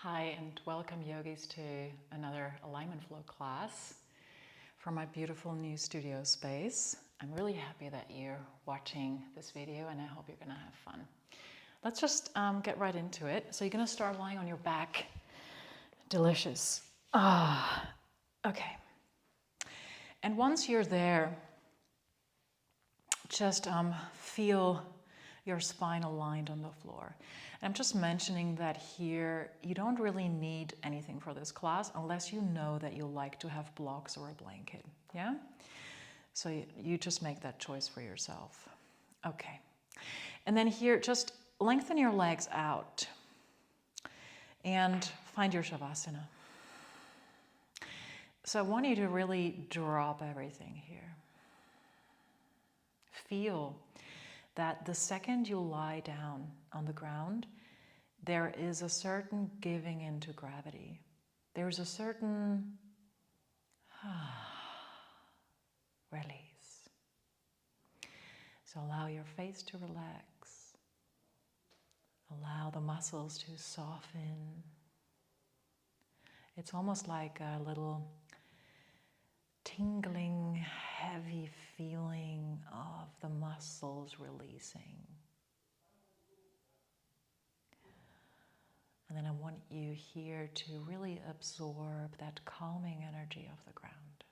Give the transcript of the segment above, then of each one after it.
Hi and welcome yogis to another alignment flow class from my beautiful new studio space. I'm really happy that you're watching this video and I hope you're gonna have fun. Let's just get right into it. So you're gonna start lying on your back. Delicious. Okay. And once you're there, just feel your spine aligned on the floor. And I'm just mentioning that here, you don't really need anything for this class unless you know that you like to have blocks or a blanket, yeah? So you just make that choice for yourself. Okay. And then here, just lengthen your legs out and find your Shavasana. So I want you to really drop everything here. Feel that the second you lie down on the ground, there is a certain giving into gravity. There's a certain release. So allow your face to relax. Allow the muscles to soften. It's almost like a little tingling, heavy feeling of the muscles releasing. And then I want you here to really absorb that calming energy of the ground.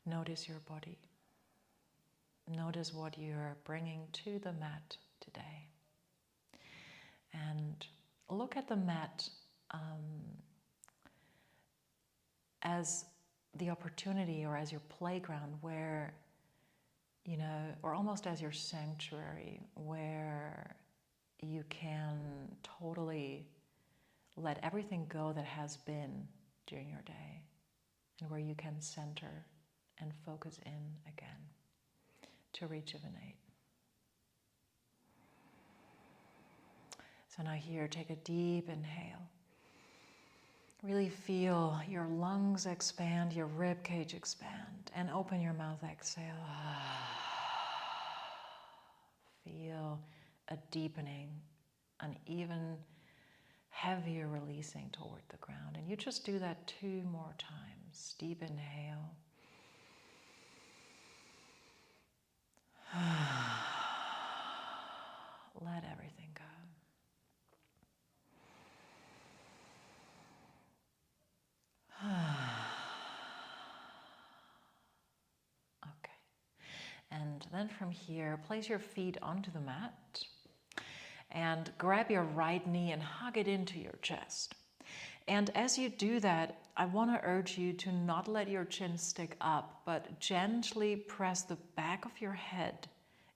Notice your body. Notice what you're bringing to the mat today. And look at the mat as the opportunity or as your playground where, you know, or almost as your sanctuary where you can totally let everything go that has been during your day and where you can center and focus in again to rejuvenate. So now here, take a deep inhale. Really feel your lungs expand, your rib cage expand, and open your mouth, exhale. Feel a deepening, an even heavier releasing toward the ground. And you just do that 2 more times. Deep inhale. Let everything go. Okay. And then from here, place your feet onto the mat and grab your right knee and hug it into your chest. And as you do that, I want to urge you to not let your chin stick up, but gently press the back of your head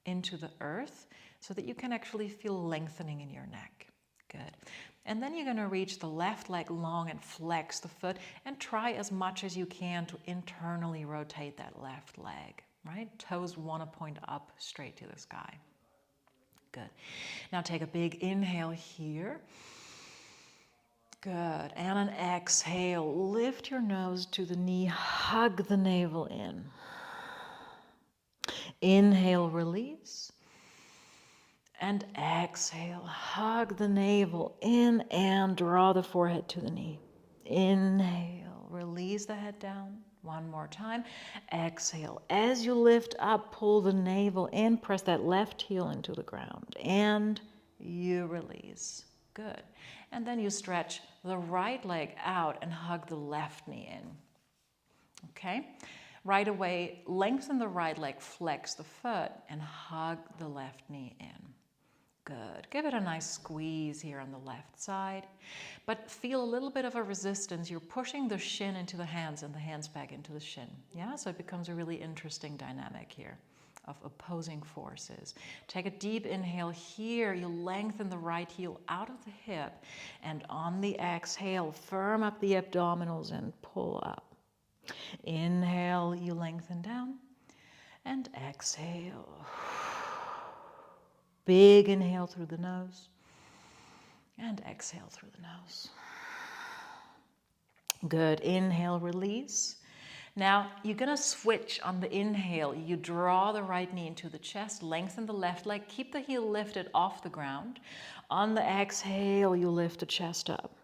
into the earth so that you can actually feel lengthening in your neck. Good. And then you're going to reach the left leg long and flex the foot and try as much as you can to internally rotate that left leg, right? Toes want to point up straight to the sky. Good. Now take a big inhale here. Good. And an exhale. Lift your nose to the knee. Hug the navel in. Inhale, release. And exhale. Hug the navel in and draw the forehead to the knee. Inhale. Release the head down. 1 more time. Exhale. As you lift up, pull the navel in. Press that left heel into the ground. And you release. Good. And then you stretch the right leg out and hug the left knee in. Okay? Right away, lengthen the right leg, flex the foot, and hug the left knee in. Good. Give it a nice squeeze here on the left side, but feel a little bit of a resistance. You're pushing the shin into the hands and the hands back into the shin. Yeah, so it becomes a really interesting dynamic here of opposing forces. Take a deep inhale here. You lengthen the right heel out of the hip, and on the exhale, firm up the abdominals and pull up. Inhale, you lengthen down, and exhale. Big inhale through the nose and exhale through the nose. Good. Inhale, release. Now, you're gonna switch on the inhale. You draw the right knee into the chest, lengthen the left leg, keep the heel lifted off the ground. On the exhale, you lift the chest up.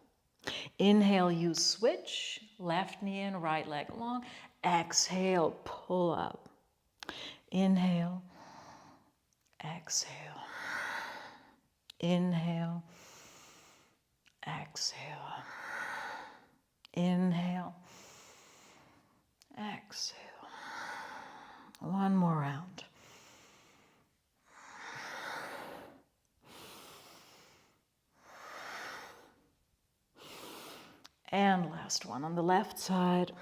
Inhale, you switch, left knee in, right leg long. Exhale, pull up. Inhale, exhale. Inhale, exhale. Inhale, exhale. One more round. And last one on the left side.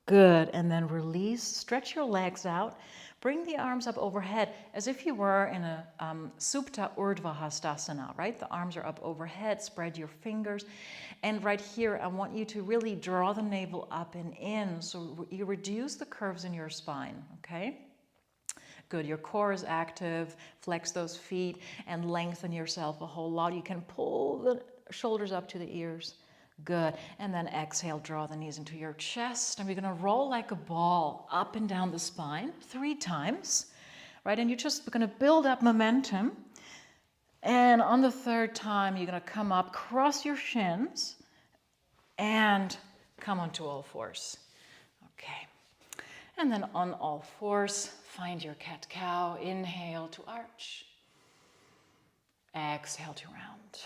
Good. And then release. Stretch your legs out. Bring the arms up overhead as if you were in a Supta Urdhva Hastasana, right? The arms are up overhead. Spread your fingers. And right here, I want you to really draw the navel up and in so you reduce the curves in your spine, okay? Good. Your core is active. Flex those feet and lengthen yourself a whole lot. You can pull the shoulders up to the ears. Good. And then exhale, draw the knees into your chest. And we're going to roll like a ball up and down the spine 3 times, right? And you're just going to build up momentum. And on the 3rd time, you're going to come up, cross your shins, and come onto all fours. Okay. And then on all fours, find your cat-cow. Inhale to arch. Exhale to round.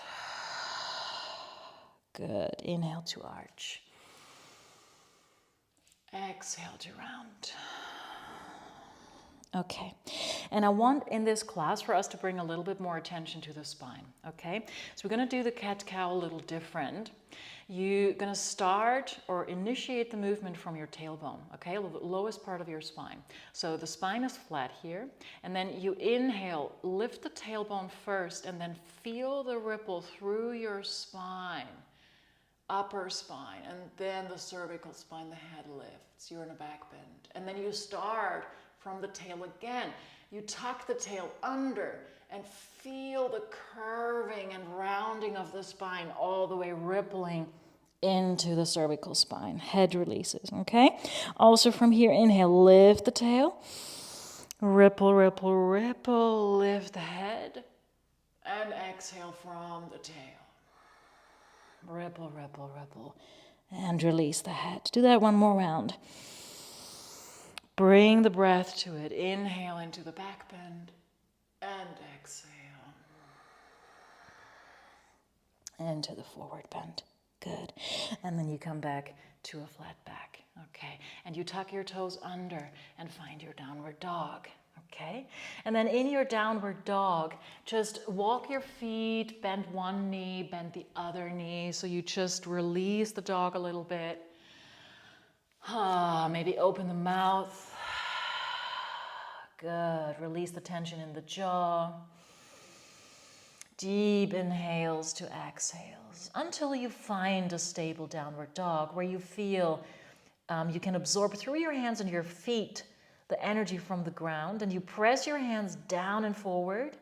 Good. Inhale to arch. Exhale to round. Okay. And I want in this class for us to bring a little bit more attention to the spine. Okay. So we're going to do the cat-cow a little different. You're going to start or initiate the movement from your tailbone. Okay. The lowest part of your spine. So the spine is flat here. And then you inhale, lift the tailbone first, and then feel the ripple through your spine. Upper spine, and then the cervical spine, the head lifts. You're in a back bend. And then you start from the tail again. You tuck the tail under and feel the curving and rounding of the spine all the way rippling into the cervical spine. Head releases, okay? Also from here, inhale, lift the tail. Ripple, ripple, ripple. Lift the head. And exhale from the tail. Ripple, ripple, ripple, and release the head. Do that one more round. Bring the breath to it. Inhale into the back bend and exhale into the forward bend. Good. And then you come back to a flat back. Okay. And you tuck your toes under and find your downward dog. Okay, and then in your downward dog, just walk your feet, bend one knee, bend the other knee. So you just release the dog a little bit. Maybe open the mouth. Good. Release the tension in the jaw. Deep inhales to exhales until you find a stable downward dog where you feel you can absorb through your hands and your feet the energy from the ground, and you press your hands down and forward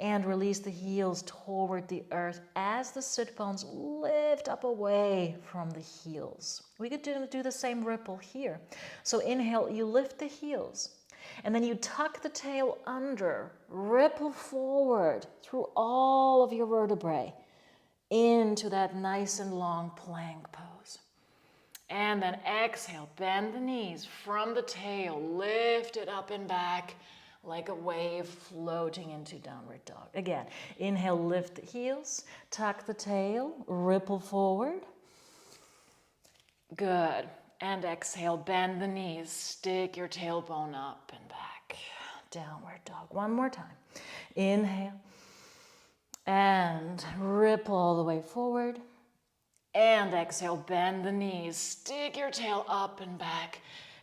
and release the heels toward the earth as the sit bones lift up away from the heels. We could do the same ripple here. So inhale, you lift the heels, and then you tuck the tail under, ripple forward through all of your vertebrae into that nice and long plank pose. And then exhale, bend the knees from the tail, lift it up and back like a wave floating into downward dog. Again, inhale, lift the heels, tuck the tail, ripple forward. Good. And exhale, bend the knees, stick your tailbone up and back. Downward dog. One more time. Inhale. And ripple all the way forward. And exhale, bend the knees, stick your tail up and back.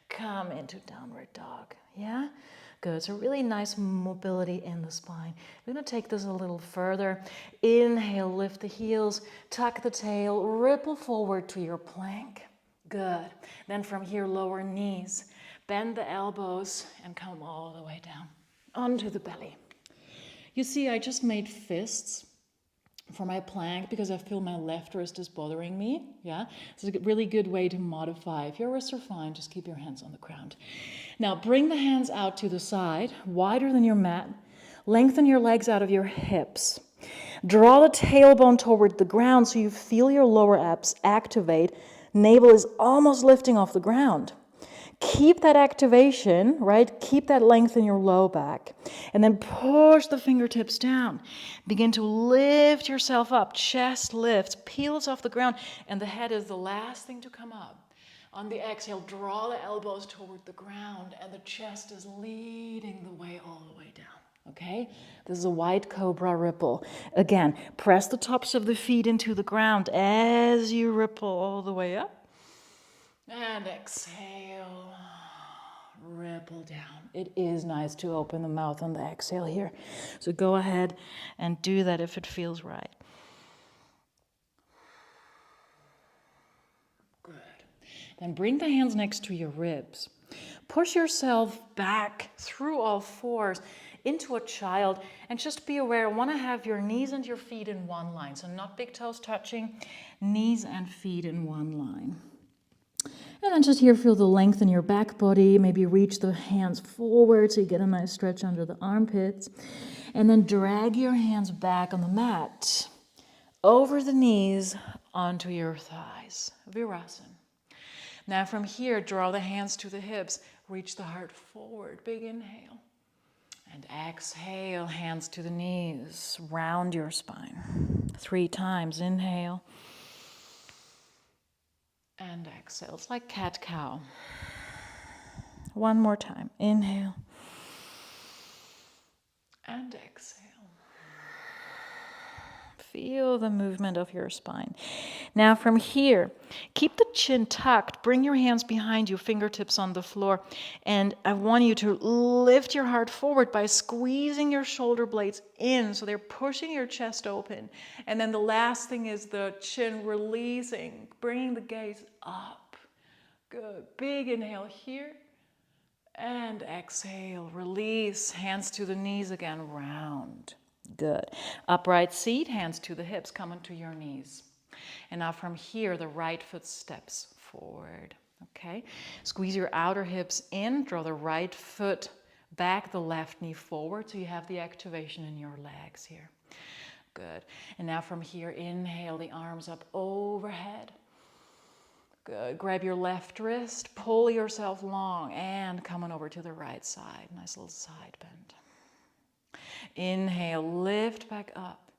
Come into downward dog. Yeah? Good. So really nice mobility in the spine. We're going to take this a little further. Inhale, lift the heels, tuck the tail, ripple forward to your plank. Good. Then from here, lower knees. Bend the elbows and come all the way down onto the belly. You see, I just made fists. for my plank because I feel my left wrist is bothering me. Yeah, it's a really good way to modify. If your wrists are fine, just keep your hands on the ground. Now bring the hands out to the side, wider than your mat. Lengthen your legs out of your hips. Draw the tailbone toward the ground so you feel your lower abs activate. Navel is almost lifting off the ground. Keep that activation, right? Keep that length in your low back. And then push the fingertips down. Begin to lift yourself up. Chest lifts, peels off the ground, and the head is the last thing to come up. On the exhale, draw the elbows toward the ground, and the chest is leading the way all the way down. Okay? This is a wide cobra ripple. Again, press the tops of the feet into the ground as you ripple all the way up. And exhale, ripple down. It is nice to open the mouth on the exhale here. So go ahead and do that if it feels right. Good. Then bring the hands next to your ribs. Push yourself back through all fours into a child, and just be aware, want to have your knees and your feet in one line. So not big toes touching, knees and feet in one line. And then just here, feel the length in your back body. Maybe reach the hands forward so you get a nice stretch under the armpits. And then drag your hands back on the mat, over the knees, onto your thighs. Virasana. Now from here, draw the hands to the hips. Reach the heart forward. Big inhale. And exhale, hands to the knees. Round your spine. 3 times. Inhale. And exhale. It's like cat-cow. 1 more time. Inhale. And exhale. Feel the movement of your spine. Now from here, keep the chin tucked. Bring your hands behind you, fingertips on the floor. And I want you to lift your heart forward by squeezing your shoulder blades in so they're pushing your chest open. And then the last thing is the chin releasing, bringing the gaze up. Good. Big inhale here. And exhale. Release. Hands to the knees again. Round. Good. Upright seat, hands to the hips, come onto your knees. And now from here, the right foot steps forward. Okay? Squeeze your outer hips in, draw the right foot back, the left knee forward, so you have the activation in your legs here. Good. And now from here, inhale the arms up overhead. Good. Grab your left wrist, pull yourself long, and come on over to the right side. Nice little side bend. Inhale, lift back up.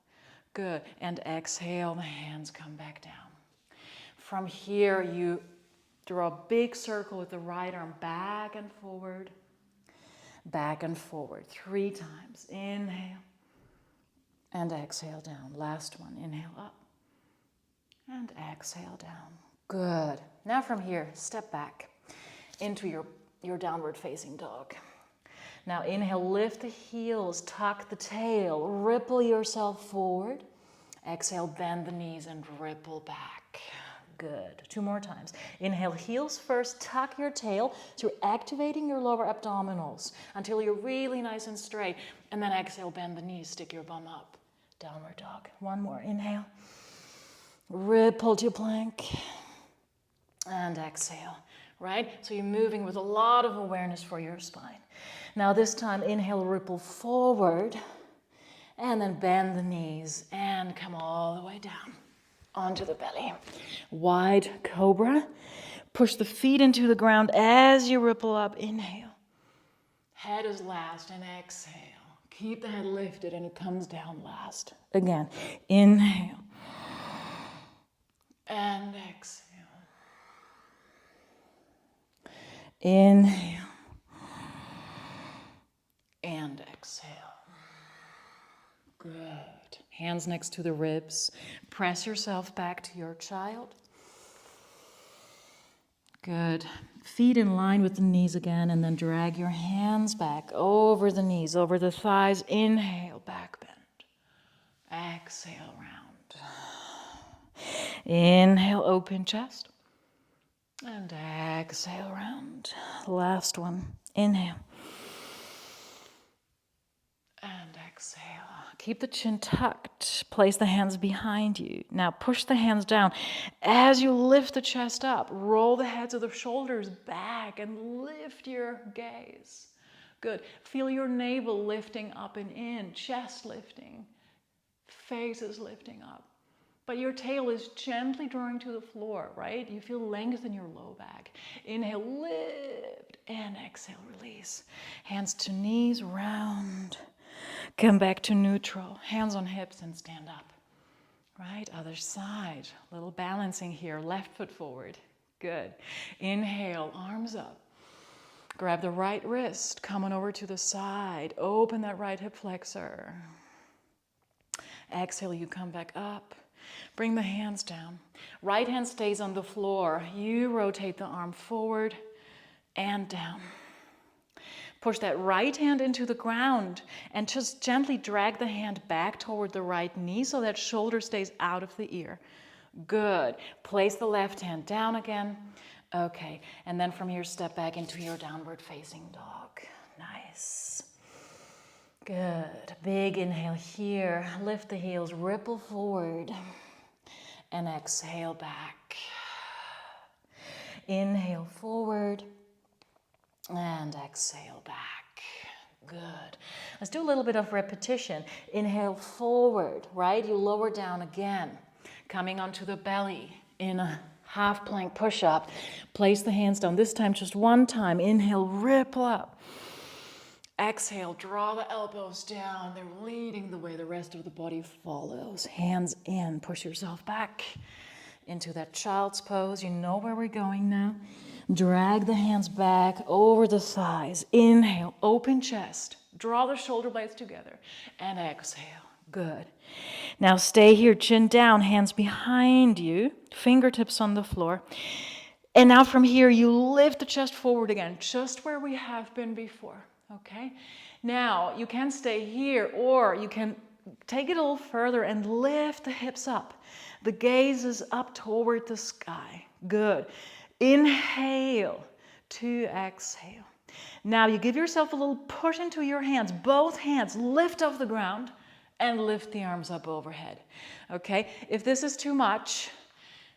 Good. And exhale, the hands come back down. From here, you draw a big circle with the right arm back and forward. Back and forward. 3 times. Inhale. And exhale down. Last one. Inhale up. And exhale down. Good. Now from here, step back into your downward facing dog. Now inhale, lift the heels, tuck the tail, ripple yourself forward. Exhale, bend the knees and ripple back. Good. 2 more times. Inhale, heels first, tuck your tail. So you're activating your lower abdominals until you're really nice and straight. And then exhale, bend the knees, stick your bum up. Downward dog. 1 more. Inhale. Ripple to plank. And exhale. Right? So you're moving with a lot of awareness for your spine. Now this time, inhale, ripple forward, and then bend the knees and come all the way down onto the belly. Wide cobra. Push the feet into the ground as you ripple up. Inhale. Head is last, and exhale. Keep the head lifted, and it comes down last. Again, inhale. And exhale. Inhale. And exhale. Good. Hands next to the ribs. Press yourself back to your child. Good. Feet in line with the knees again, and then drag your hands back over the knees, over the thighs. Inhale, back bend. Exhale, round. Inhale, open chest. And exhale, round. Last one. Inhale. And exhale. Keep the chin tucked. Place the hands behind you. Now push the hands down. As you lift the chest up, roll the heads of the shoulders back and lift your gaze. Good. Feel your navel lifting up and in, chest lifting, face is lifting up. But your tail is gently drawing to the floor, right? You feel length in your low back. Inhale, lift, and exhale, release. Hands to knees, round. Come back to neutral. Hands on hips and stand up. Right, other side. Little balancing here. Left foot forward. Good. Inhale, arms up. Grab the right wrist. Come on over to the side. Open that right hip flexor. Exhale, you come back up. Bring the hands down. Right hand stays on the floor. You rotate the arm forward and down. Push that right hand into the ground and just gently drag the hand back toward the right knee so that shoulder stays out of the ear. Good. Place the left hand down again. Okay. And then from here, step back into your downward facing dog. Nice. Good. Big inhale here. Lift the heels, ripple forward. And exhale back. Inhale forward. And exhale back. Good. Let's do a little bit of repetition. Inhale forward, right? You lower down again. Coming onto the belly in a half plank push-up. Place the hands down. This time just one time. Inhale, ripple up. Exhale, draw the elbows down. They're leading the way. The rest of the body follows. Hands in. Push yourself back into that child's pose. You know where we're going now. Drag the hands back over the thighs. Inhale, open chest. Draw the shoulder blades together. And exhale. Good. Now stay here, chin down, hands behind you, fingertips on the floor. And now from here, you lift the chest forward again, just where we have been before. Okay? Now, you can stay here, or you can take it a little further and lift the hips up. The gaze is up toward the sky. Good. Inhale to exhale. Now you give yourself a little push into your hands. Both hands lift off the ground and lift the arms up overhead. Okay? If this is too much,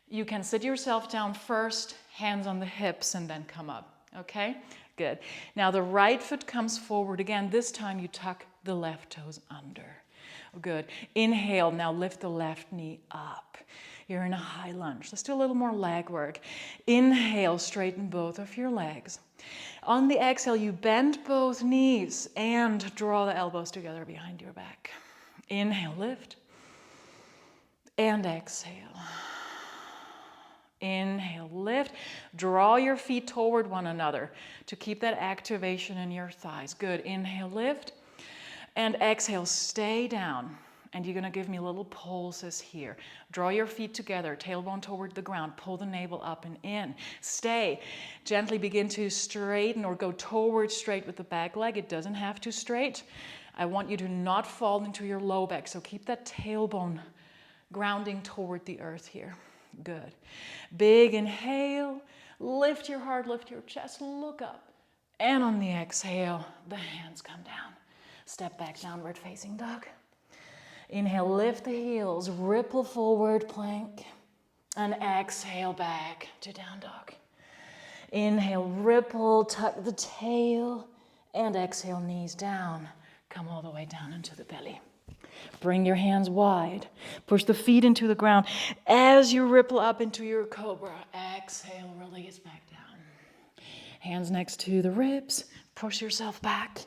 you can sit yourself down first, hands on the hips, and then come up. Okay? Good. Now the right foot comes forward again. This time you tuck the left toes under. Good. Inhale. Now lift the left knee up. You're in a high lunge. Let's do a little more leg work. Inhale, straighten both of your legs. On the exhale, you bend both knees and draw the elbows together behind your back. Inhale, lift. And exhale. Inhale, lift. Draw your feet toward one another to keep that activation in your thighs. Good. Inhale, lift. And exhale, stay down. And you're going to give me little pulses here. Draw your feet together, tailbone toward the ground. Pull the navel up and in. Stay. Gently begin to straighten or go toward straight with the back leg. It doesn't have to straight. I want you to not fall into your low back. So keep that tailbone grounding toward the earth here. Good. Big inhale. Lift your heart, lift your chest, look up. And on the exhale, the hands come down. Step back, downward facing dog. Inhale, lift the heels, ripple forward, plank, and exhale back to down dog. Inhale, ripple, tuck the tail, and exhale, knees down. Come all the way down into the belly. Bring your hands wide. Push the feet into the ground. As you ripple up into your cobra, exhale, release back down. Hands next to the ribs. Push yourself back,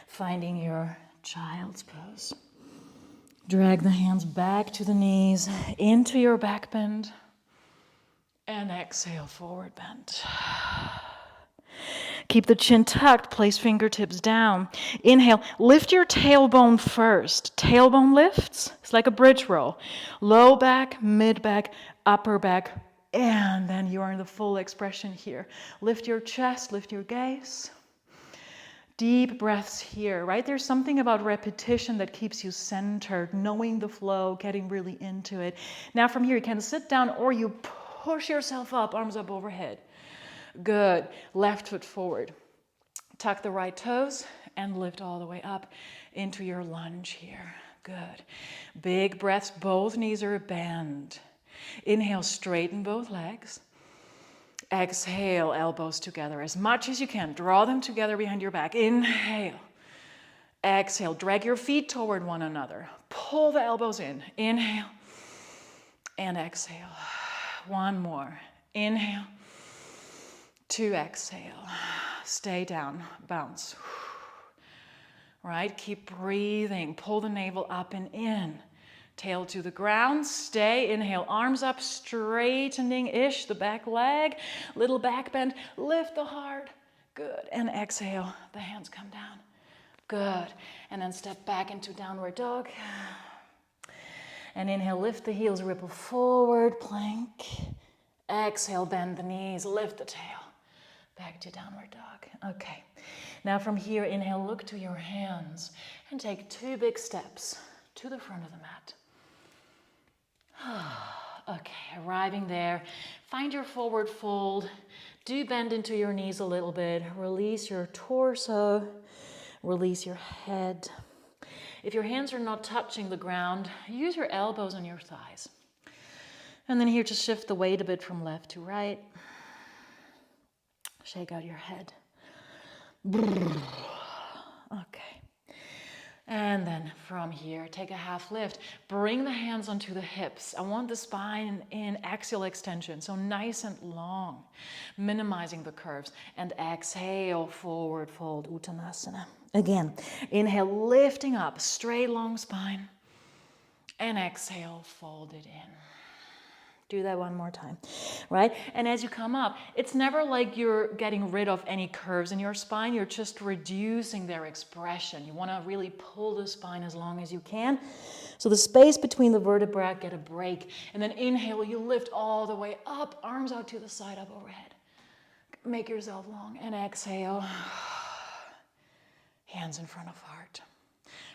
finding your child's pose. Drag the hands back to the knees, into your back bend, and exhale, forward bend. Keep the chin tucked, place fingertips down. Inhale, lift your tailbone first. Tailbone lifts, it's like a bridge roll. Low back, mid back, upper back, and then you are in the full expression here. Lift your chest, lift your gaze. Deep breaths here, right? There's something about repetition that keeps you centered, knowing the flow, getting really into it. Now from here, you can sit down or you push yourself up, arms up overhead. Good. Left foot forward. Tuck the right toes and lift all the way up into your lunge here. Good. Big breaths, both knees are bent. Inhale, straighten both legs. Exhale, elbows together as much as you can. Draw them together behind your back. Inhale. Exhale, drag your feet toward one another. Pull the elbows in. Inhale and exhale. One more. Inhale. 2, exhale. Stay down, bounce. Right, keep breathing. Pull the navel up and in. Tail to the ground, stay. Inhale, arms up, straightening-ish the back leg. Little back bend, lift the heart. Good, and exhale, the hands come down. Good, and then step back into downward dog. And inhale, lift the heels, ripple forward, plank. Exhale, bend the knees, lift the tail. Back to downward dog. Okay. Now from here, inhale, look to your hands and take 2 big steps to the front of the mat. Okay, arriving there, find your forward fold. Do bend into your knees a little bit. Release your torso, release your head. If your hands are not touching the ground, use your elbows on your thighs. And then here, just shift the weight a bit from left to right. Shake out your head. Okay. And then from here, take a half lift. Bring the hands onto the hips. I want the spine in axial extension, so nice and long, minimizing the curves. And exhale, forward fold, Uttanasana. Again, inhale, lifting up, straight long spine. And exhale, fold it in. Do that one more time, right? And as you come up, it's never like you're getting rid of any curves in your spine. You're just reducing their expression. You want to really pull the spine as long as you can. So the space between the vertebrae, get a break. And then inhale, you lift all the way up, arms out to the side, up overhead. Make yourself long. And exhale, hands in front of heart.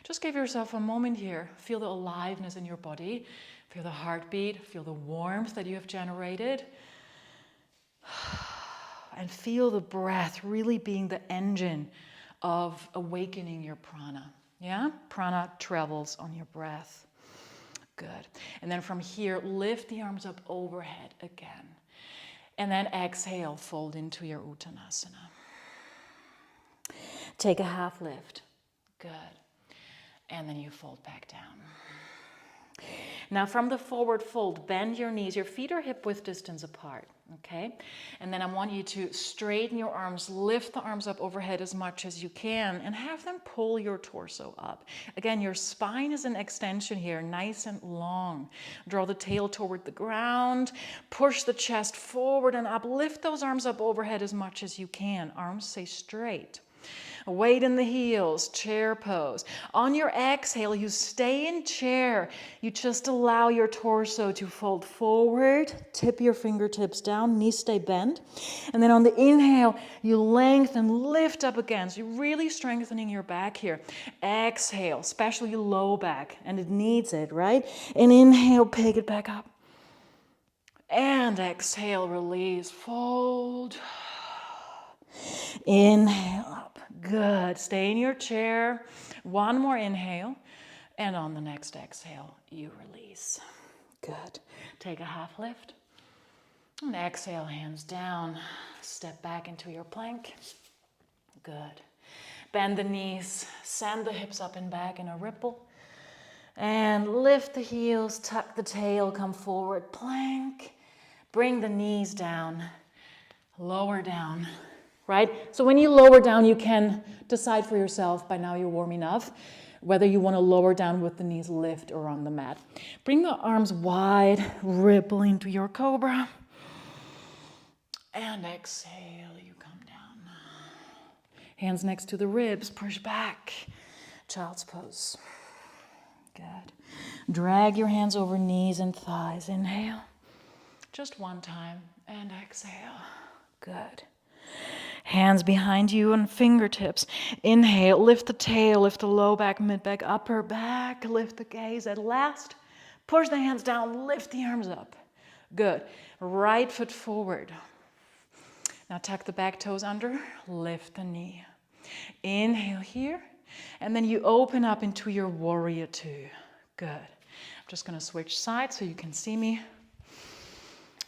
Just give yourself a moment here. Feel the aliveness in your body. Feel the heartbeat, feel the warmth that you have generated. And feel the breath really being the engine of awakening your prana. Yeah? Prana travels on your breath. Good. And then from here, lift the arms up overhead again. And then exhale, fold into your Uttanasana. Take a half lift. Good. And then you fold back down. Now from the forward fold, bend your knees. Your feet are hip-width distance apart, okay? And then I want you to straighten your arms, lift the arms up overhead as much as you can, and have them pull your torso up. Again, your spine is an extension here, nice and long. Draw the tail toward the ground, push the chest forward and up, lift those arms up overhead as much as you can. Arms stay straight. Weight in the heels, chair pose. On your exhale, you stay in chair. You just allow your torso to fold forward, tip your fingertips down, knees stay bent. And then on the inhale, you lengthen, lift up again. So you're really strengthening your back here. Exhale, especially low back, and it needs it, right? And inhale, pick it back up. And exhale, release, fold. Inhale up. Good. Stay in your chair. One more inhale. And on the next exhale, you release. Good. Take a half lift. And exhale, hands down. Step back into your plank. Good. Bend the knees. Send the hips up and back in a ripple. And lift the heels. Tuck the tail. Come forward. Plank. Bring the knees down. Lower down. Right? So when you lower down, you can decide for yourself, by now you're warm enough, whether you want to lower down with the knees lift or on the mat. Bring the arms wide, ripple into your cobra. And exhale, you come down. Hands next to the ribs, push back. Child's pose. Good. Drag your hands over knees and thighs. Inhale. Just one time. And exhale. Good. Hands behind you and fingertips. Inhale, lift the tail, lift the low back, mid back, upper back, lift the gaze. At last, push the hands down, lift the arms up. Good. Right foot forward. Now tuck the back toes under, lift the knee. Inhale here, And then you open up into your warrior two. Good. I'm just going to switch sides so you can see me.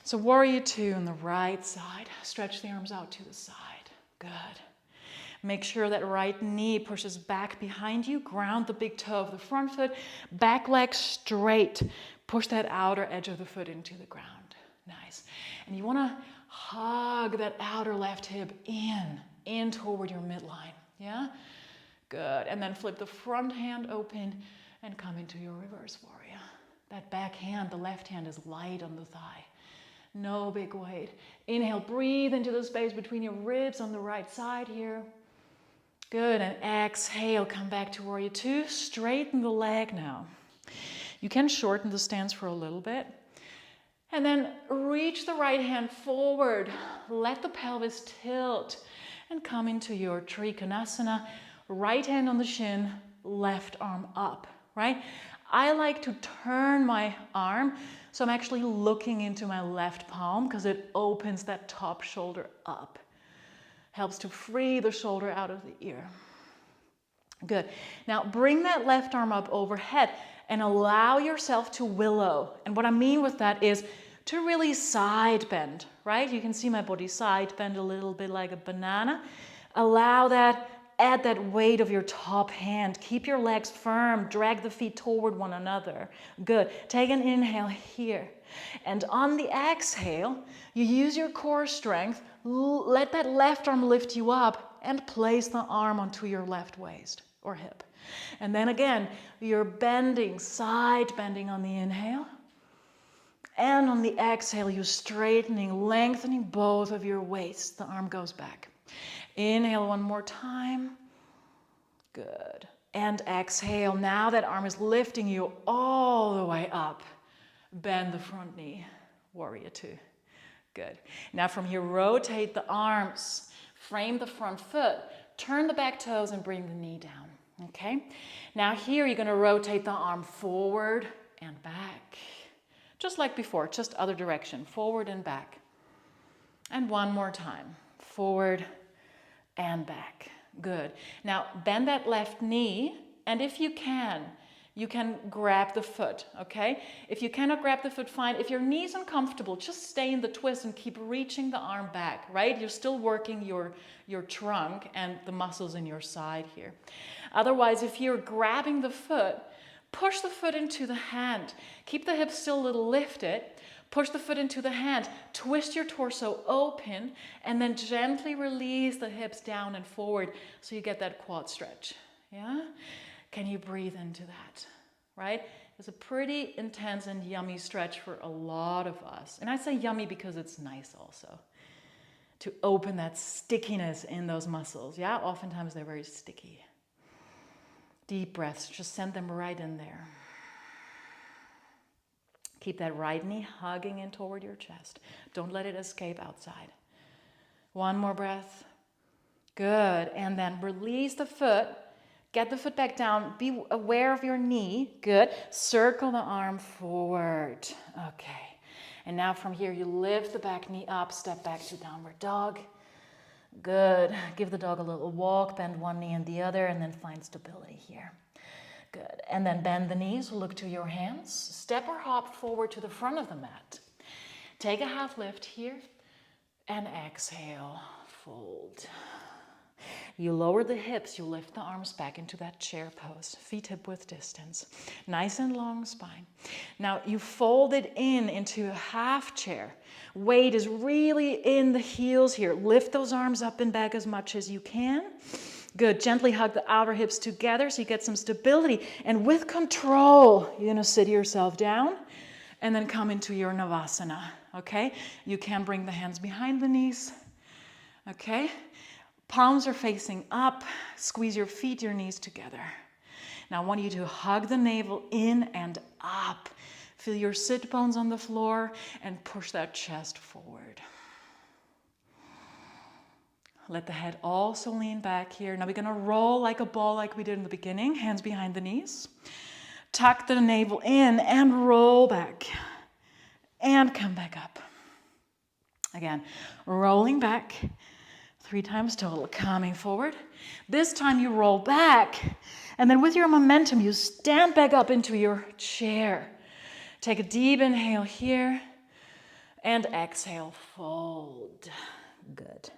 So warrior two on the right side. Stretch the arms out to the side. Good. Make sure that right knee pushes back behind you. Ground the big toe of the front foot. Back leg straight. Push that outer edge of the foot into the ground. Nice. And you want to hug that outer left hip in toward your midline. Yeah? Good. And then flip the front hand open and come into your reverse warrior. That back hand, the left hand, is light on the thigh. No big weight. Inhale, breathe into the space between your ribs on the right side here. Good, and exhale, come back to warrior two. Straighten the leg now. You can shorten the stance for a little bit. And then reach the right hand forward. Let the pelvis tilt and come into your Trikonasana. Right hand on the shin, left arm up, right? I like to turn my arm, so I'm actually looking into my left palm because it opens that top shoulder up. Helps to free the shoulder out of the ear. Good. Now bring that left arm up overhead and allow yourself to willow. And what I mean with that is to really side bend, right? You can see my body side bend a little bit like a banana. Allow that, add that weight of your top hand. Keep your legs firm, drag the feet toward one another. Good. Take an inhale here. And on the exhale, you use your core strength. Let that left arm lift you up and place the arm onto your left waist or hip. And then again, you're bending, side bending on the inhale. And on the exhale, you're straightening, lengthening both of your waists. The arm goes back. Inhale one more time. Good. And exhale. Now that arm is lifting you all the way up. Bend the front knee. Warrior two. Good. Now from here, rotate the arms. Frame the front foot. Turn the back toes and bring the knee down. Okay? Now here, you're going to rotate the arm forward and back. Just like before, just other direction. Forward and back. And one more time. Forward and back. Good. Now bend that left knee, and if you can grab the foot, okay? If you cannot grab the foot, fine. If your knee's uncomfortable, just stay in the twist and keep reaching the arm back, right? You're still working your trunk and the muscles in your side here. Otherwise, if you're grabbing the foot, push the foot into the hand. Keep the hips still a little lifted. Push the foot into the hand. Twist your torso open, and then gently release the hips down and forward so you get that quad stretch, yeah? Can you breathe into that, right? It's a pretty intense and yummy stretch for a lot of us. And I say yummy because it's nice also to open that stickiness in those muscles, yeah? Oftentimes they're very sticky. Deep breaths, just send them right in there. Keep that right knee hugging in toward your chest. Don't let it escape outside. One more breath. Good. And then release the foot. Get the foot back down. Be aware of your knee. Good. Circle the arm forward. Okay. And now from here, you lift the back knee up. Step back to downward dog. Good. Give the dog a little walk. Bend one knee and the other, and then find stability here. Good. And then bend the knees, look to your hands. Step or hop forward to the front of the mat. Take a half lift here and exhale, fold. You lower the hips, you lift the arms back into that chair pose, feet hip width distance. Nice and long spine. Now you fold it into a half chair. Weight is really in the heels here. Lift those arms up and back as much as you can. Good. Gently hug the outer hips together so you get some stability. And with control, you're going to sit yourself down and then come into your Navasana. Okay? You can bring the hands behind the knees. Okay? Palms are facing up. Squeeze your feet, your knees together. Now I want you to hug the navel in and up. Feel your sit bones on the floor and push that chest forward. Let the head also lean back here. Now we're going to roll like a ball like we did in the beginning. Hands behind the knees. Tuck the navel in and roll back. And come back up. Again, rolling back 3 times total. Coming forward. This time you roll back. And then with your momentum, you stand back up into your chair. Take a deep inhale here. And exhale, fold. Good.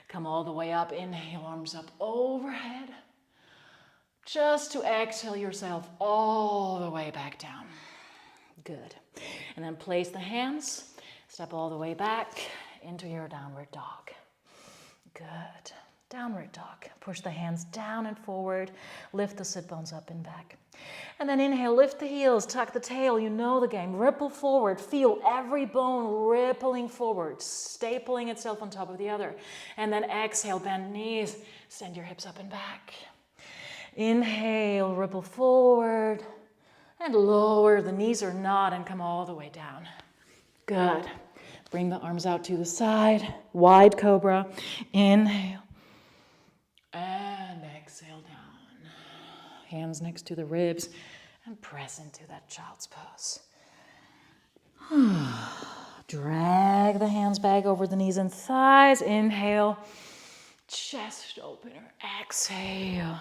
Come all the way up. Inhale, arms up overhead. Just to exhale yourself all the way back down. Good. And then place the hands. Step all the way back into your downward dog. Good. Downward dog. Push the hands down and forward. Lift the sit bones up and back. And then inhale, lift the heels, tuck the tail. You know the game. Ripple forward. Feel every bone rippling forward, stapling itself on top of the other. And then exhale, bend knees. Send your hips up and back. Inhale, ripple forward. And lower. The knees are not and come all the way down. Good. Bring the arms out to the side. Wide cobra. Inhale. And exhale down. Hands next to the ribs. And press into that child's pose. Drag the hands back over the knees and thighs. Inhale. Chest opener. Exhale.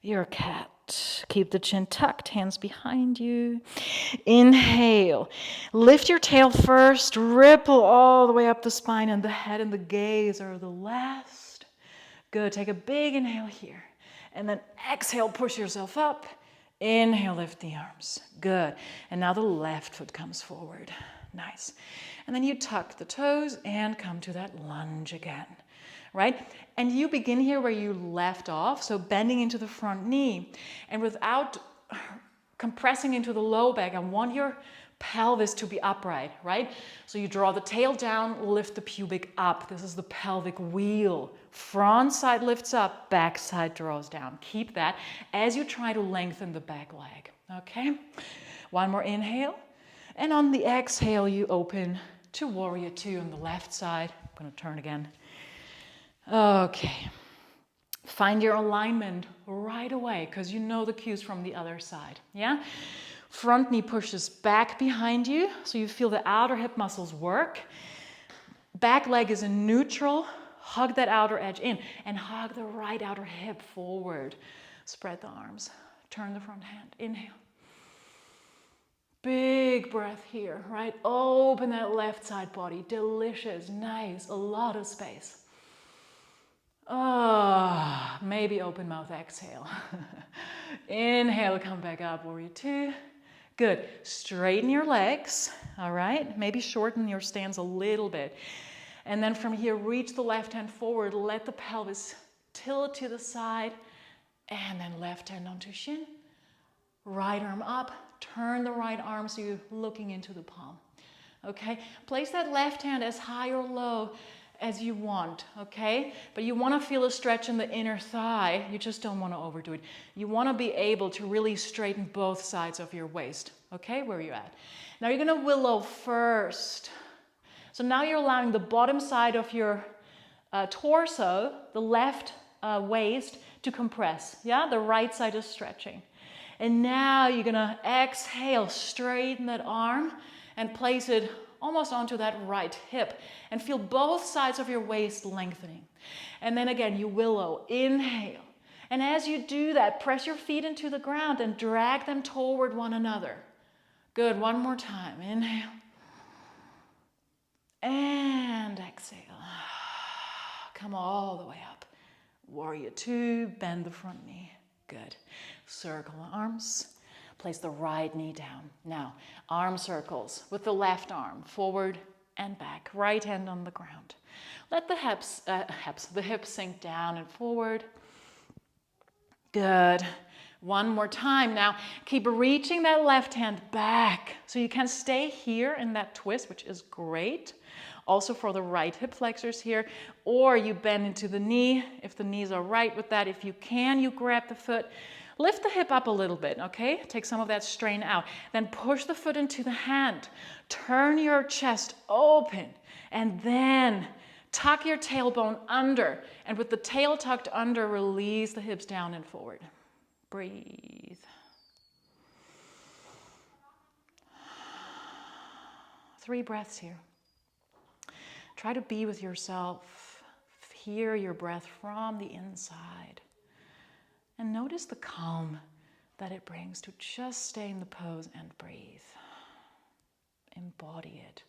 Your cat. Keep the chin tucked, hands behind you. Inhale. Lift your tail first. Ripple all the way up the spine, and the head and the gaze are the last. Good. Take a big inhale here. And then exhale, push yourself up. Inhale, lift the arms. Good. And now the left foot comes forward. Nice. And then you tuck the toes and come to that lunge again. Right? And you begin here where you left off, so bending into the front knee. And without compressing into the low back, I want your pelvis to be upright, right? So you draw the tail down, lift the pubic up. This is the pelvic wheel. Front side lifts up, back side draws down. Keep that as you try to lengthen the back leg, okay? One more inhale. And on the exhale, you open to warrior two on the left side. I'm gonna turn again. Okay, find your alignment right away because you know the cues from the other side, yeah? Front knee pushes back behind you so you feel the outer hip muscles work. Back leg is in neutral. Hug that outer edge in and hug the right outer hip forward. Spread the arms. Turn the front hand. Inhale. Big breath here, right? Open that left side body. Delicious, nice, a lot of space. Maybe open mouth, exhale. Inhale, come back up, warrior two. Good. Straighten your legs, all right? Maybe shorten your stance a little bit. And then from here, reach the left hand forward. Let the pelvis tilt to the side. And then left hand onto shin. Right arm up. Turn the right arm so you're looking into the palm. Okay? Place that left hand as high or low as you want, okay? But you want to feel a stretch in the inner thigh. You just don't want to overdo it. You want to be able to really straighten both sides of your waist, okay? Where you're at. Now you're going to willow first. So now you're allowing the bottom side of your torso, the left waist, to compress, yeah? The right side is stretching. And now you're going to exhale, straighten that arm and place it almost onto that right hip and feel both sides of your waist lengthening. And then again, you willow, inhale. And as you do that, press your feet into the ground and drag them toward one another. Good, one more time. Inhale. And exhale. Come all the way up. Warrior two, bend the front knee. Good. Circle the arms. Place the right knee down. Now, arm circles with the left arm, forward and back. Right hand on the ground. Let the hips sink down and forward. Good. One more time. Now, keep reaching that left hand back. So you can stay here in that twist, which is great. Also for the right hip flexors here. Or you bend into the knee, if the knees are right with that. If you can, you grab the foot. Lift the hip up a little bit, okay? Take some of that strain out. Then push the foot into the hand. Turn your chest open. And then tuck your tailbone under. And with the tail tucked under, release the hips down and forward. Breathe. 3 breaths here. Try to be with yourself. hear your breath from the inside. And notice the calm that it brings to just stay in the pose and breathe. Embody it.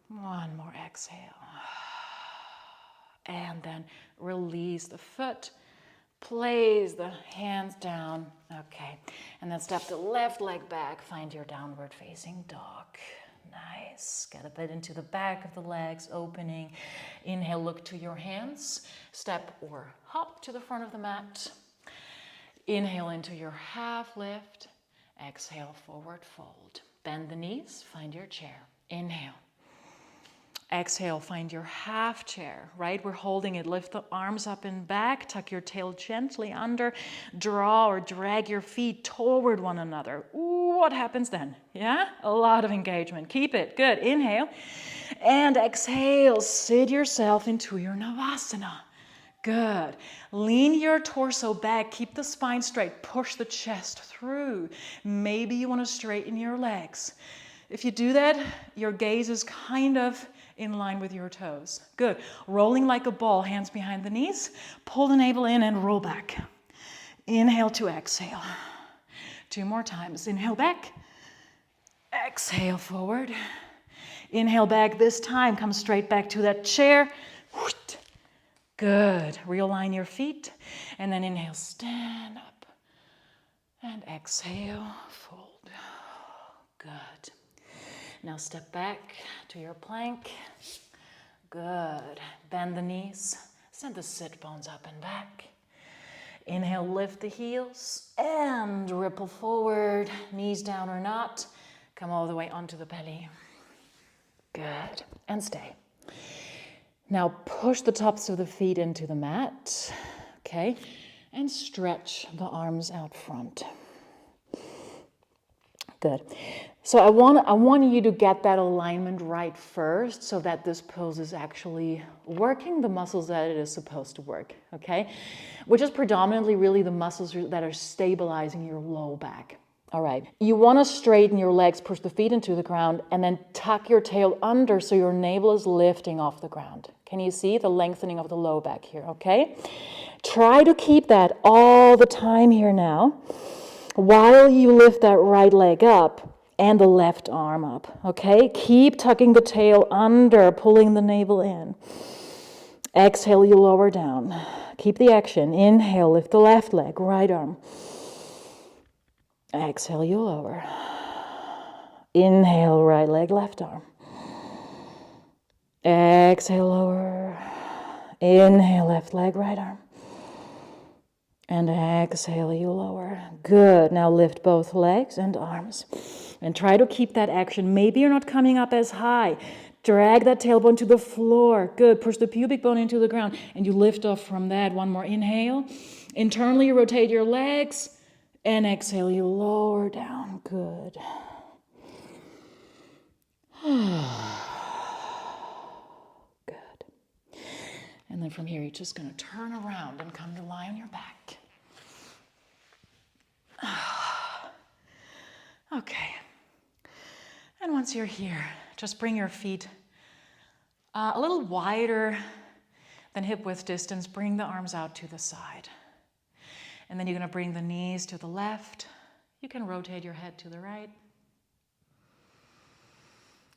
One more exhale. And then release the foot. Place the hands down. Okay. And then step the left leg back. Find your downward facing dog. Nice. Get a bit into the back of the legs, opening. Inhale, look to your hands. Step or hop to the front of the mat. Inhale into your half lift. Exhale, forward fold. Bend the knees, find your chair. Inhale. Exhale, find your half chair, right? We're holding it. Lift the arms up and back. Tuck your tail gently under. Draw or drag your feet toward one another. Ooh, what happens then? Yeah? A lot of engagement. Keep it. Good. Inhale. And exhale. Sit yourself into your Navasana. Good. Lean your torso back. Keep the spine straight. Push the chest through. Maybe you want to straighten your legs. If you do that, your gaze is kind of in line with your toes. Good. Rolling like a ball, hands behind the knees. Pull the navel in and roll back. Inhale to exhale. 2 more times. Inhale back. Exhale forward. Inhale back. This time, come straight back to that chair. Good. Realign your feet. And then inhale, stand up. And exhale, fold. Good. Now step back to your plank. Good. Bend the knees. Send the sit bones up and back. Inhale, lift the heels and ripple forward. Knees down or not. Come all the way onto the belly. Good. And stay. Now push the tops of the feet into the mat. Okay. And stretch the arms out front. Good. So I want you to get that alignment right first so that this pose is actually working the muscles that it is supposed to work, okay? Which is predominantly really the muscles that are stabilizing your low back. All right. You want to straighten your legs, push the feet into the ground, and then tuck your tail under so your navel is lifting off the ground. Can you see the lengthening of the low back here, okay? Try to keep that all the time here now, while you lift that right leg up and the left arm up, okay? Keep tucking the tail under, pulling the navel in. Exhale, you lower down. Keep the action. Inhale, lift the left leg, right arm. Exhale, you lower. Inhale, right leg, left arm. Exhale, lower. Inhale, left leg, right arm. And exhale, you lower. Good. Now lift both legs and arms. And try to keep that action. Maybe you're not coming up as high. Drag that tailbone to the floor. Good. Push the pubic bone into the ground. And you lift off from that. One more inhale. Internally rotate your legs. And exhale, you lower down. Good. Good. And then from here, you're just going to turn around and come to lie on your back. Okay. And once you're here, just bring your feet a little wider than hip width distance. Bring the arms out to the side. And then you're going to bring the knees to the left. You can rotate your head to the right.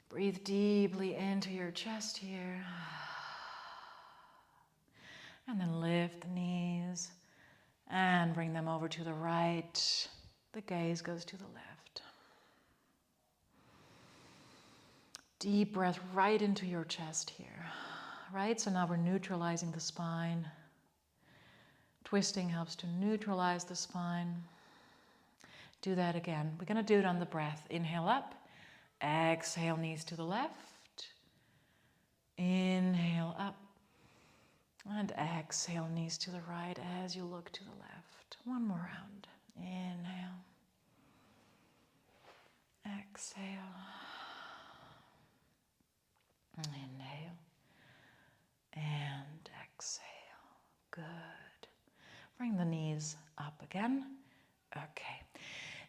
Breathe deeply into your chest here. And then lift the knees and bring them over to the right. The gaze goes to the left. Deep breath right into your chest here. Right? So now we're neutralizing the spine. Twisting helps to neutralize the spine. Do that again. We're going to do it on the breath. Inhale up. Exhale, knees to the left. Inhale up. And exhale, knees to the right as you look to the left. One more round. Inhale. Exhale. Inhale. And exhale. Good. Bring the knees up again. Okay.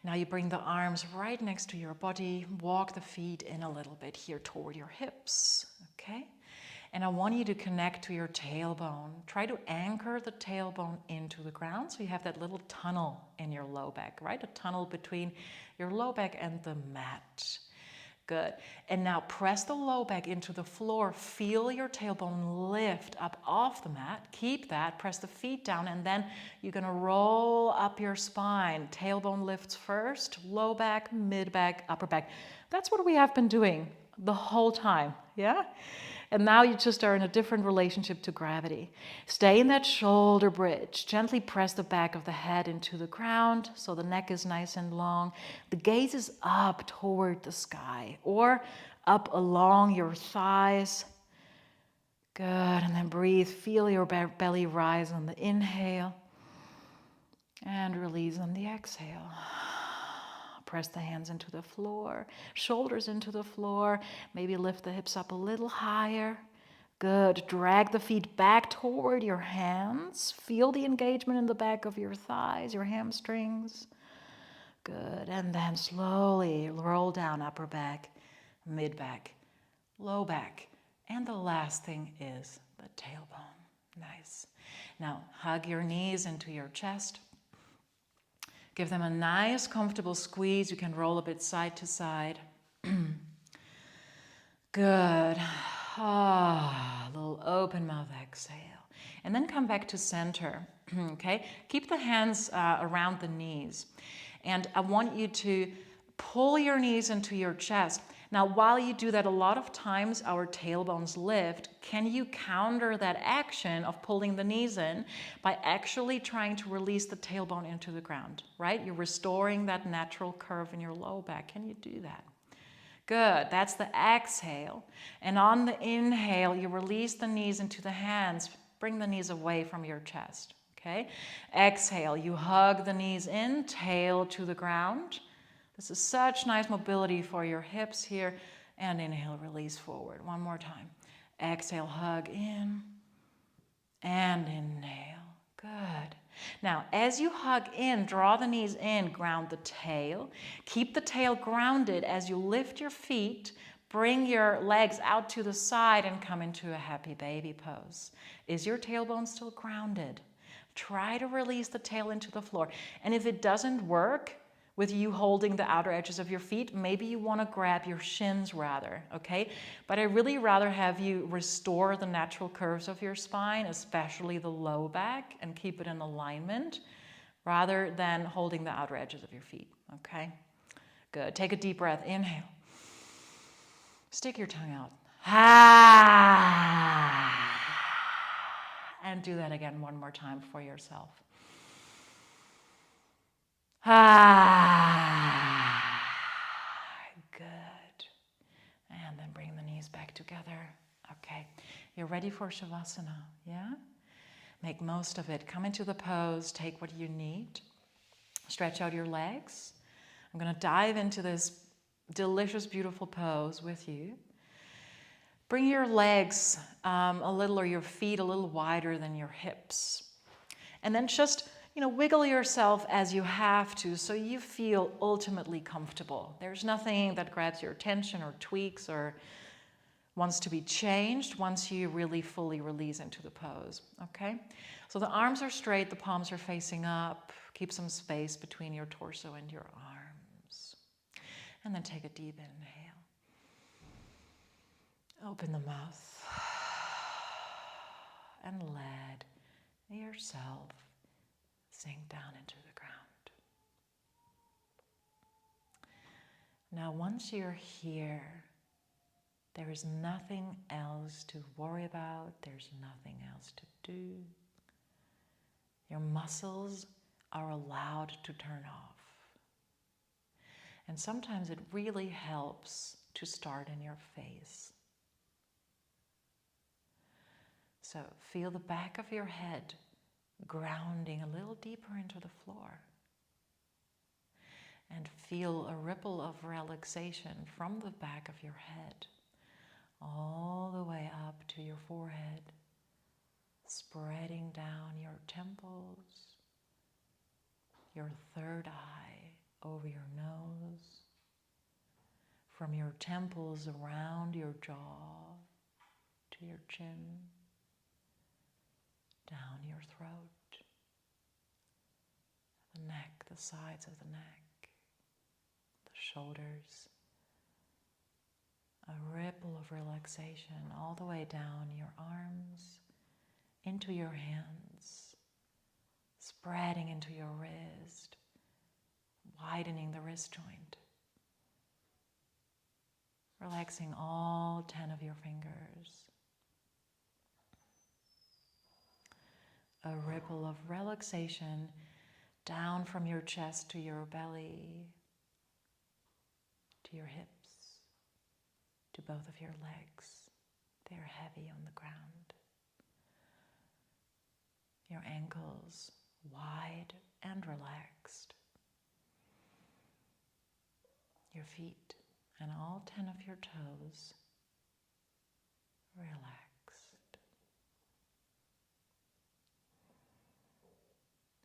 Now you bring the arms right next to your body. Walk the feet in a little bit here toward your hips. Okay. And I want you to connect to your tailbone. Try to anchor the tailbone into the ground so you have that little tunnel in your low back, right? A tunnel between your low back and the mat. Good. And now press the low back into the floor. Feel your tailbone lift up off the mat. Keep that. Press the feet down, and then you're going to roll up your spine. Tailbone lifts first, low back, mid back, upper back. That's what we have been doing the whole time, yeah? And now you just are in a different relationship to gravity. Stay in that shoulder bridge. Gently press the back of the head into the ground so the neck is nice and long. The gaze is up toward the sky or up along your thighs. Good. And then breathe. Feel your belly rise on the inhale and release on the exhale. Press the hands into the floor, shoulders into the floor. Maybe lift the hips up a little higher. Good. Drag the feet back toward your hands. Feel the engagement in the back of your thighs, your hamstrings. Good. And then slowly roll down upper back, mid back, low back. And the last thing is the tailbone. Nice. Now hug your knees into your chest. Give them a nice, comfortable squeeze. You can roll a bit side to side. Good. A little open mouth exhale. And then come back to center. Okay? Keep the hands around the knees. And I want you to pull your knees into your chest. Now, while you do that, a lot of times our tailbones lift. Can you counter that action of pulling the knees in by actually trying to release the tailbone into the ground, right? You're restoring that natural curve in your low back. Can you do that? Good. That's the exhale. And on the inhale, you release the knees into the hands. Bring the knees away from your chest, okay? Exhale. You hug the knees in, tail to the ground. This is such nice mobility for your hips here. And inhale, release forward. One more time. Exhale, hug in. And inhale. Good. Now, as you hug in, draw the knees in, ground the tail. Keep the tail grounded as you lift your feet. Bring your legs out to the side and come into a happy baby pose. Is your tailbone still grounded? Try to release the tail into the floor. And if it doesn't work, with you holding the outer edges of your feet, maybe you want to grab your shins rather, okay? But I really rather have you restore the natural curves of your spine, especially the low back, and keep it in alignment, rather than holding the outer edges of your feet, okay? Good. Take a deep breath. Inhale. Stick your tongue out. And do that again one more time for yourself. Good. And then bring the knees back together. Okay. You're ready for Shavasana, yeah? Make most of it. Come into the pose. Take what you need. Stretch out your legs. I'm going to dive into this delicious, beautiful pose with you. Bring your legs a little, or your feet a little wider than your hips. And then just wiggle yourself as you have to so you feel ultimately comfortable. There's nothing that grabs your attention or tweaks or wants to be changed once you really fully release into the pose, okay? So the arms are straight, the palms are facing up. Keep some space between your torso and your arms. And then take a deep inhale. Open the mouth and let yourself sink down into the ground. Now, once you're here, there is nothing else to worry about. There's nothing else to do. Your muscles are allowed to turn off. And sometimes it really helps to start in your face. So feel the back of your head grounding a little deeper into the floor. And feel a ripple of relaxation from the back of your head all the way up to your forehead, spreading down your temples, your third eye over your nose, from your temples around your jaw to to your chin, down your throat, the neck, the sides of the neck, the shoulders. A ripple of relaxation all the way down your arms, into your hands, spreading into your wrist, widening the wrist joint. Relaxing all 10 of your fingers. A ripple of relaxation down from your chest to your belly, to your hips, to both of your legs. They are heavy on the ground. Your ankles wide and relaxed. Your feet and all 10 of your toes relaxed.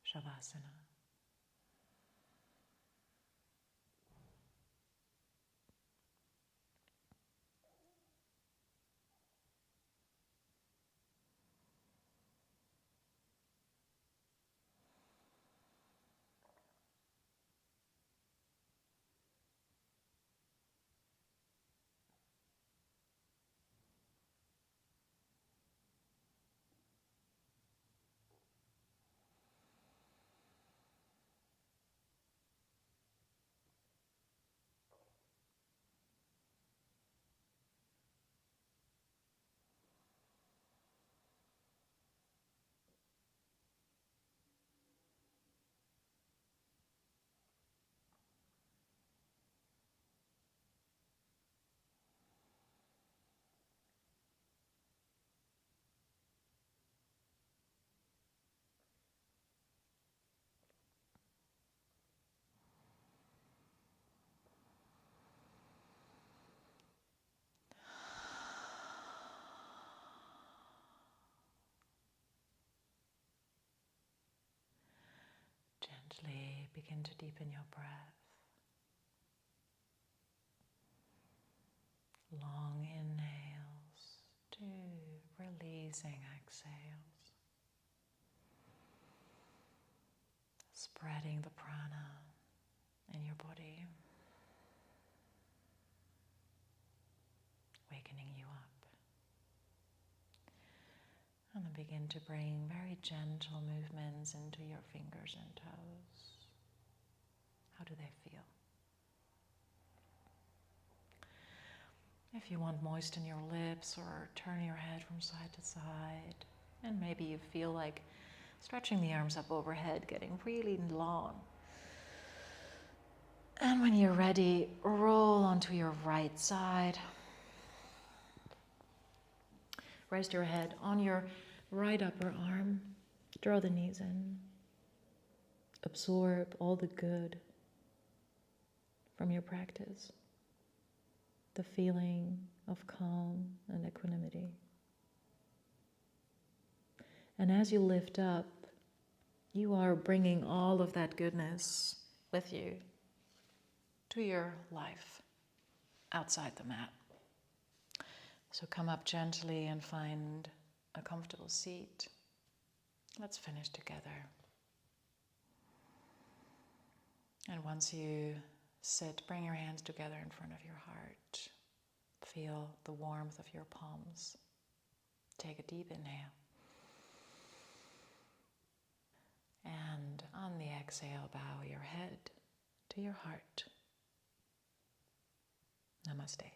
Shavasana. Gently begin to deepen your breath. Long inhales, 2, releasing exhales. Spreading the prana in your body. Wakening you up. And then begin to bring very gentle movements into your fingers and toes. How do they feel? If you want, moisten your lips or turn your head from side to side. And maybe you feel like stretching the arms up overhead, getting really long. And when you're ready, roll onto your right side. Rest your head on your right upper arm. Draw the knees in. Absorb all the good from your practice. The feeling of calm and equanimity. And as you lift up, you are bringing all of that goodness with you to your life outside the mat. So come up gently and find a comfortable seat. Let's finish together. And once you sit, bring your hands together in front of your heart. Feel the warmth of your palms. Take a deep inhale. And on the exhale, bow your head to your heart. Namaste.